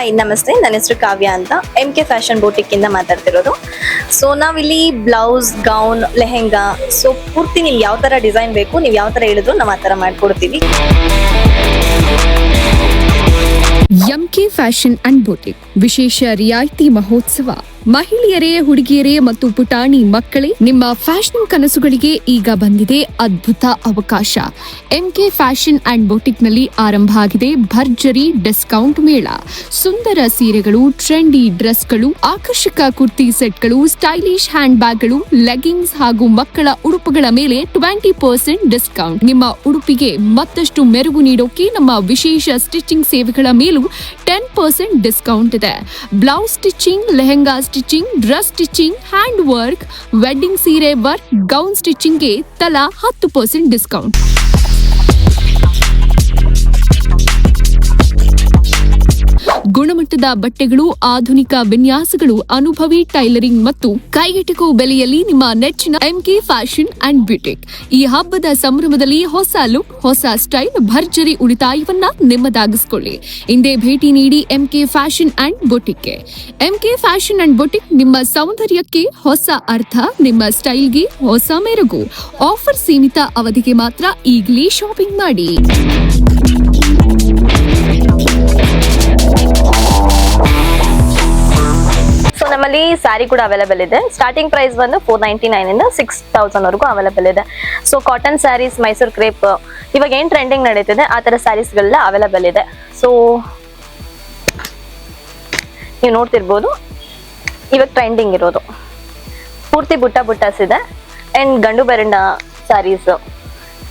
Hi ನಮಸ್ತೆ, ನನ್ನ ಹೆಸರು ಕಾವ್ಯ ಅಂತ MK ಫ್ಯಾಷನ್ ಬೂಟಿಕ್ ಇಂದ ಮಾತಾಡ್ತಿರೋದು. ಸೊ ನಾವಿಲ್ಲಿ ಬ್ಲೌಸ್, ಗೌನ್, ಲೆಹೆಂಗಾ, ಸೊ ಪೂರ್ತಿ ನಿಮ್ಗೆ ಯಾವ ತರ ಡಿಸೈನ್ ಬೇಕು, ನೀವು ಯಾವ ತರ ಹೇಳಿದ್ರು ನಾವು ಆ ತರ ಮಾಡ್ಕೊಡ್ತೀವಿ. MK ಫ್ಯಾಷನ್ ಅಂಡ್ ಬೂಟಿಕ್ ವಿಶೇಷ ರಿಯಾಯಿತಿ ಮಹೋತ್ಸವ. ಮಹಿಳೆಯರೇ, ಹುಡುಗಿಯರೇ ಮತ್ತು ಪುಟಾಣಿ ಮಕ್ಕಳೇ, ನಿಮ್ಮ ಫ್ಯಾಷನ್ ಕನಸುಗಳಿಗೆ ಈಗ ಬಂದಿದೆ ಅದ್ಭುತ ಅವಕಾಶ. MK ಫ್ಯಾಷನ್ ಅಂಡ್ ಬೂಟಿಕ್ ನಲ್ಲಿ ಆರಂಭ ಆಗಿದೆ ಭರ್ಜರಿ ಡಿಸ್ಕೌಂಟ್ ಮೇಳ. ಸುಂದರ ಸೀರೆಗಳು, ಟ್ರೆಂಡಿ ಡ್ರೆಸ್ಗಳು, ಆಕರ್ಷಕ ಕುರ್ತಿ ಸೆಟ್ಗಳು, ಸ್ಟೈಲಿಶ್ ಹ್ಯಾಂಡ್ ಬ್ಯಾಗ್ಗಳು, ಲೆಗಿಂಗ್ಸ್ ಹಾಗೂ ಮಕ್ಕಳ ಉಡುಪುಗಳ ಮೇಲೆ 20% ಡಿಸ್ಕೌಂಟ್. ನಿಮ್ಮ ಉಡುಪಿಗೆ ಮತ್ತಷ್ಟು ಮೆರುಗು ನೀಡೋಕೆ ನಮ್ಮ ವಿಶೇಷ ಸ್ಟಿಚಿಂಗ್ ಸೇವೆಗಳ ಮೇಲೂ 10% ಡಿಸ್ಕೌಂಟ್ ಇದೆ. Blouse stitching, lehenga stitching, dress stitching, hand work, wedding ಸೀರೆ ವರ್ಕ್, ಗೌನ್ ಸ್ಟಿಚಿಂಗ್ಗೆ ತಲಾ 10% ಡಿಸ್ಕೌಂಟ್. ಗುಣಮಟ್ಟದ ಬಟ್ಟೆಗಳು, ಆಧುನಿಕ ವಿನ್ಯಾಸಗಳು, ಅನುಭವಿ ಟೈಲರಿಂಗ್ ಮತ್ತು ಕೈಗೆಟುಕುವ ಬೆಲೆಯಲ್ಲಿ ನಿಮ್ಮ ನೆಚ್ಚಿನ MK ಫ್ಯಾಷನ್ ಅಂಡ್ ಬ್ಯೂಟಿಕ್. ಈ ಹಬ್ಬದ ಸಂಭ್ರಮದಲ್ಲಿ ಹೊಸ ಲುಕ್, ಹೊಸ ಸ್ಟೈಲ್, ಭರ್ಜರಿ ಉಳಿತಾಯವನ್ನ ನಿಮ್ಮದಾಗಿಸಿಕೊಳ್ಳಿ. ಇಂದೇ ಭೇಟಿ ನೀಡಿ MK ಫ್ಯಾಷನ್ ಅಂಡ್ ಬೂಟಿಕ್ಗೆ. MK ಫ್ಯಾಷನ್ ಅಂಡ್ ಬೂಟಿಕ್ ನಿಮ್ಮ ಸೌಂದರ್ಯಕ್ಕೆ ಹೊಸ ಅರ್ಥ, ನಿಮ್ಮ ಸ್ಟೈಲ್ಗೆ ಹೊಸ ಮೆರುಗು. ಆಫರ್ ಸೀಮಿತ ಅವಧಿಗೆ ಮಾತ್ರ. ಈಗಲೇ ಶಾಪಿಂಗ್ ಮಾಡಿ. ಸೊ ನಮ್ಮಲ್ಲಿ ಸ್ಯಾರಿ ಕೂಡ ಅವೈಲೇಬಲ್ ಇದೆ. ಸ್ಟಾರ್ಟಿಂಗ್ ಪ್ರೈಸ್ ಬಂದು 499 ಇಂದ 6000 ವರೆಗೂ ಅವೈಲೇಬಲ್ ಇದೆ. So cotton sarees, Mysuru crepe, ಇವಾಗ ಏನ್ ಟ್ರೆಂಡಿಂಗ್ ನಡೀತಿದೆ ಆ ತರ ಸ್ಯಾರೀಸ್ಗಳೆಲ್ಲ ಅವೈಲೇಬಲ್ ಇದೆ. ಸೊ ನೀವು ನೋಡ್ತಿರ್ಬೋದು, ಇವಾಗ ಟ್ರೆಂಡಿಂಗ್ ಇರೋದು ಪೂರ್ತಿ ಬುಟ್ಟ ಬುಟ್ಟಾಸ್ ಇದೆ ಅಂಡ್ ಗಂಡು ಬರಂಡ ಸ್ಯಾರೀಸ್.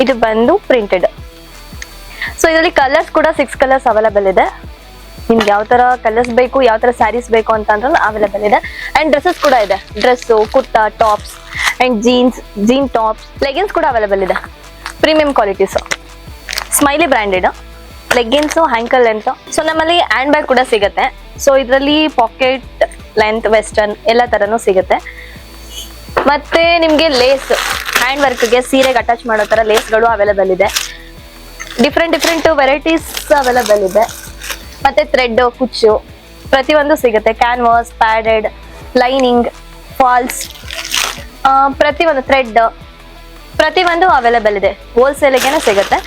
ಇದು ಬಂದು ಪ್ರಿಂಟೆಡ್. ಸೊ ಇದರಲ್ಲಿ ಕಲರ್ಸ್ ಕೂಡ 6 ಕಲರ್ಸ್ ಅವೈಲೇಬಲ್ ಇದೆ. ನಿಮ್ಗೆ ಯಾವ ತರ ಕಲರ್ಸ್ ಬೇಕು, ಯಾವ ತರ ಸ್ಯಾರೀಸ್ ಬೇಕು ಅಂತ ಅಂದ್ರೆ ಅವೈಲೇಬಲ್ ಇದೆ. ಅಂಡ್ ಡ್ರೆಸ್ಸಸ್ ಕೂಡ ಇದೆ. Dress, kurta, tops and jean tops, leggings ಕೂಡ ಅವೈಲೇಬಲ್ ಇದೆ. Premium qualities, smiley branded leggings, ankle length. So ನಮ್ಮಲ್ಲಿ ಹ್ಯಾಂಡ್ ಬ್ಯಾಗ್ ಕೂಡ ಸಿಗುತ್ತೆ. ಸೊ ಇದರಲ್ಲಿ ಪಾಕೆಟ್ ಲೆಂತ್, ವೆಸ್ಟರ್ನ್ ಎಲ್ಲ ತರನು ಸಿಗುತ್ತೆ. ಮತ್ತೆ ನಿಮ್ಗೆ ಲೇಸ್, ಹ್ಯಾಂಡ್ ವರ್ಕ್ಗೆ ಸೀರೆಗೆ ಅಟ್ಯಾಚ್ ಮಾಡೋ ತರ ಲೇಸ್ಗಳು ಅವೈಲೇಬಲ್ ಇದೆ. ಡಿಫ್ರೆಂಟ್ ವೆರೈಟೀಸ್ ಅವೈಲೇಬಲ್ ಇದೆ. ಮತ್ತೆ ಥ್ರೆಡ್, ಕುಚ್ಚು ಪ್ರತಿಯೊಂದು ಸಿಗುತ್ತೆ. ಕ್ಯಾನ್ವಾಸ್, ಪ್ಯಾಡೆಡ್, ಲೈನಿಂಗ್, ಫಾಲ್ಸ್, ಪ್ರತಿಯೊಂದು ಥ್ರೆಡ್ ಪ್ರತಿಯೊಂದು ಅವೈಲೇಬಲ್ ಇದೆ. ಹೋಲ್ಸೇಲ್ಗೆನೆ ಸಿಗುತ್ತೆ.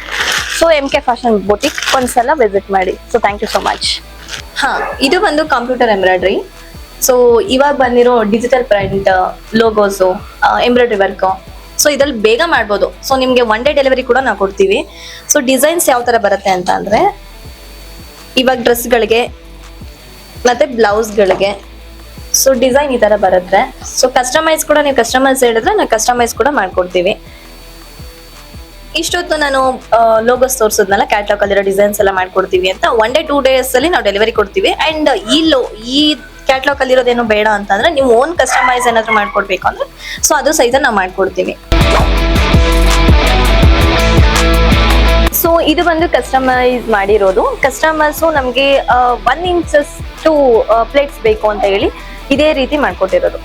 ಸೊ MK ಫ್ಯಾಷನ್ ಬೂಟಿಕ್ ಒಂದ್ಸಲ ವಿಸಿಟ್ ಮಾಡಿ. So thank you so much. ಇದು ಬಂದು ಕಂಪ್ಯೂಟರ್ ಎಂಬ್ರಾಯ್ಡ್ರಿ. ಸೊ ಇವಾಗ ಬಂದಿರೋ digital print, logos, embroidery work. So ಇದ್ರಲ್ಲಿ ಬೇಗ ಮಾಡ್ಬೋದು. ಸೊ ನಿಮ್ಗೆ 1 ಡೇ ಡೆಲಿವರಿ ಕೂಡ ನಾವು ಕೊಡ್ತೀವಿ. ಸೊ ಡಿಸೈನ್ಸ್ ಯಾವ ತರ ಬರುತ್ತೆ ಅಂತ ಅಂದ್ರೆ, ಇವಾಗ ಡ್ರೆಸ್ಗಳಿಗೆ ಮತ್ತೆ ಬ್ಲೌಸ್ಗಳಿಗೆ ಸೊ ಡಿಸೈನ್ ಈ ತರ ಬರುತ್ತೆ. ಸೊ ಕಸ್ಟಮೈಸ್ ಕೂಡ, ನೀವು ಕಸ್ಟಮೈಸ್ ಹೇಳಿದ್ರೆ ನಾವು ಕಸ್ಟಮೈಸ್ ಕೂಡ ಮಾಡ್ಕೊಡ್ತೀವಿ. ಇಷ್ಟೊತ್ತು ನಾನು ಲೋಗೋಸ್ ತೋರಿಸಿದ್ನಲ್ಲ, ಕ್ಯಾಟ್ಲಾಗ್ ಅಲ್ಲಿರೋ ಡಿಸೈನ್ಸ್ ಎಲ್ಲ ಮಾಡ್ಕೊಡ್ತೀವಿ ಅಂತ. 1 ಡೇ 2 ಡೇಸ್ ಅಲ್ಲಿ ನಾವು ಡೆಲಿವರಿ ಕೊಡ್ತೀವಿ. ಅಂಡ್ ಈ ಕ್ಯಾಟ್ಲಾಗ್ ಅಲ್ಲಿರೋದೇನು ಬೇಡ ಅಂತಂದ್ರೆ, ನೀವು ಓನ್ ಕಸ್ಟಮೈಸ್ ಏನಾದ್ರು ಮಾಡ್ಕೊಡ್ಬೇಕು ಅಂದ್ರೆ ಸೊ ಅದು ಸಹಿತ ನಾವು ಮಾಡ್ಕೊಡ್ತೀವಿ. ಸೊ ಇದು ಬಂದು ಕಸ್ಟಮೈಸ್ ಮಾಡಿರೋದು. ಕಸ್ಟಮರ್ಸ್ ನಮ್ಗೆ 1 ಇಂಚಸ್ ಪ್ಲೇಟ್ಸ್ ಬೇಕು ಅಂತ ಹೇಳಿ ಇದೇ ರೀತಿ ಮಾಡ್ಕೊಟ್ಟಿರೋದು.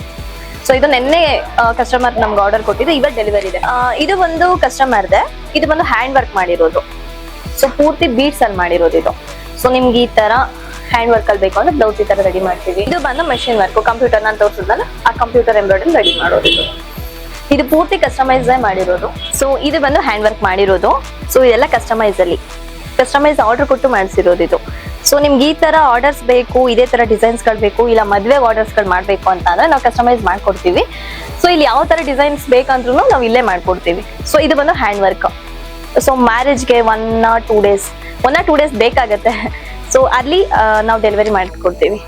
ಸೊ ಇದು ನಿನ್ನೆ ಕಸ್ಟಮರ್ ನಮ್ಗೆ ಆರ್ಡರ್ ಕೊಟ್ಟಿದ್ದು, ಇವಾಗ ಡೆಲಿವರಿ ಇದೆ. ಇದು ಒಂದು ಕಸ್ಟಮರ್ದೆ. ಇದು ಬಂದು ಹ್ಯಾಂಡ್ ವರ್ಕ್ ಮಾಡಿರೋದು. ಸೊ ಪೂರ್ತಿ ಬೀಡ್ಸ್ ಅಲ್ಲಿ ಮಾಡಿರೋದು ಇದು. ಸೊ ನಿಮ್ಗೆ ಈ ತರ ಹ್ಯಾಂಡ್ ವರ್ಕ್ ಅಲ್ಲಿ ಬೇಕು ಅಂದ್ರೆ ಬ್ಲೌಸ್ ಈ ತರ ರೆಡಿ ಮಾಡ್ತೀವಿ. ಇದು ಬಂದು ಮಷಿನ್ ವರ್ಕ್, ಕಂಪ್ಯೂಟರ್ ನಾನು ತೋರಿಸಿದ್ನಲ್ಲ ಆ ಕಂಪ್ಯೂಟರ್ ಎಂಬ್ರಾಯ್ಡ್ರಿ ರೆಡಿ ಮಾಡೋದು. ಇದು ಪೂರ್ತಿ ಕಸ್ಟಮೈಸ್ ಮಾಡಿರೋದು. ಸೊ ಇದು ಬಂದು ಹ್ಯಾಂಡ್ ವರ್ಕ್ ಮಾಡಿರೋದು. ಸೊ ಇದೆಲ್ಲ ಕಸ್ಟಮೈಸ್ ಆರ್ಡರ್ ಕೊಟ್ಟು ಮಾಡಿಸಿರೋದು ಇದು. ಸೊ ನಿಮ್ಗೆ ಈ ತರ ಆರ್ಡರ್ಸ್ ಬೇಕು, ಇದೇ ತರ ಡಿಸೈನ್ಸ್ ಗಳು ಬೇಕು, ಇಲ್ಲ ಮದ್ವೆ ಆರ್ಡರ್ಸ್ ಗಳು ಮಾಡ್ಬೇಕು ಅಂತ ಅಂದ್ರೆ ನಾವು ಕಸ್ಟಮೈಸ್ ಮಾಡ್ಕೊಡ್ತೀವಿ. ಸೊ ಇಲ್ಲಿ ಯಾವ ತರ ಡಿಸೈನ್ಸ್ ಬೇಕಂದ್ರೂ ನಾವು ಇಲ್ಲೇ ಮಾಡ್ಕೊಡ್ತೀವಿ. ಸೊ ಇದು ಬಂದು ಹ್ಯಾಂಡ್ ವರ್ಕ್. ಸೊ ಮ್ಯಾರೇಜ್ಗೆ 1 or 2 ಡೇಸ್ ಬೇಕಾಗತ್ತೆ. ಸೊ ಅಲ್ಲಿ ನಾವು ಡೆಲಿವರಿ ಮಾಡ್ಕೊಡ್ತೀವಿ.